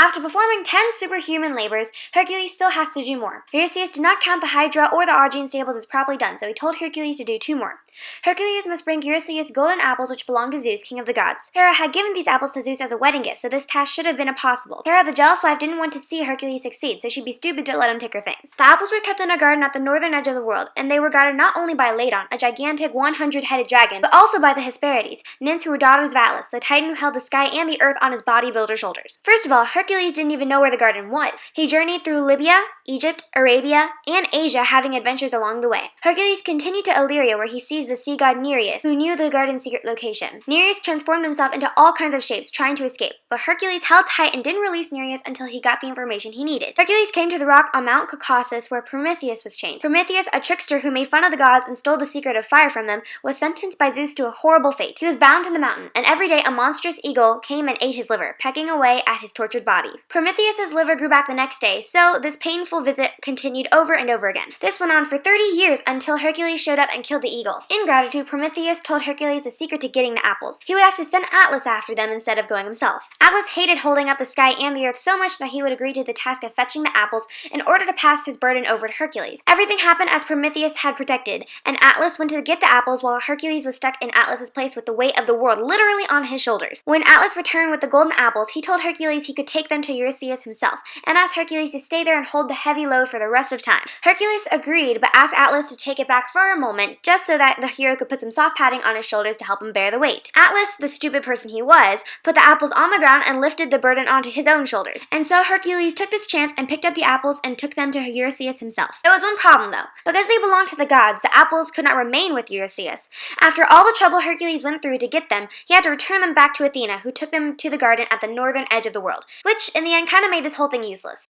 After performing 10 superhuman labors, Hercules still has to do more. Eurystheus did not count the Hydra or the Augean stables as properly done, so he told Hercules to do 2 more. Hercules must bring Eurystheus golden apples which belonged to Zeus, king of the gods. Hera had given these apples to Zeus as a wedding gift, so this task should have been impossible. Hera, the jealous wife, didn't want to see Hercules succeed, so she'd be stupid to let him take her things. The apples were kept in a garden at the northern edge of the world, and they were guarded not only by Ladon, a gigantic 100-headed dragon, but also by the Hesperides, nymphs who were daughters of Atlas, the titan who held the sky and the earth on his bodybuilder shoulders. First of all, Hercules didn't even know where the garden was. He journeyed through Libya, Egypt, Arabia, and Asia, having adventures along the way. Hercules continued to Illyria, where he sees the sea god Nereus, who knew the garden's secret location. Nereus transformed himself into all kinds of shapes, trying to escape, but Hercules held tight and didn't release Nereus until he got the information he needed. Hercules came to the rock on Mount Caucasus where Prometheus was chained. Prometheus, a trickster who made fun of the gods and stole the secret of fire from them, was sentenced by Zeus to a horrible fate. He was bound to the mountain, and every day a monstrous eagle came and ate his liver, pecking away at his tortured body. Prometheus's liver grew back the next day, so this painful visit continued over and over again. This went on for 30 years until Hercules showed up and killed the eagle. In gratitude, Prometheus told Hercules the secret to getting the apples. He would have to send Atlas after them instead of going himself. Atlas hated holding up the sky and the earth so much that he would agree to the task of fetching the apples in order to pass his burden over to Hercules. Everything happened as Prometheus had predicted, and Atlas went to get the apples while Hercules was stuck in Atlas's place with the weight of the world literally on his shoulders. When Atlas returned with the golden apples, he told Hercules he could take them to Eurystheus himself, and asked Hercules to stay there and hold the heavy load for the rest of time. Hercules agreed, but asked Atlas to take it back for a moment, just so that the hero could put some soft padding on his shoulders to help him bear the weight. Atlas, the stupid person he was, put the apples on the ground and lifted the burden onto his own shoulders. And so Hercules took this chance and picked up the apples and took them to Eurystheus himself. There was one problem though. Because they belonged to the gods, the apples could not remain with Eurystheus. After all the trouble Hercules went through to get them, he had to return them back to Athena, who took them to the garden at the northern edge of the world, which in the end kind of made this whole thing useless.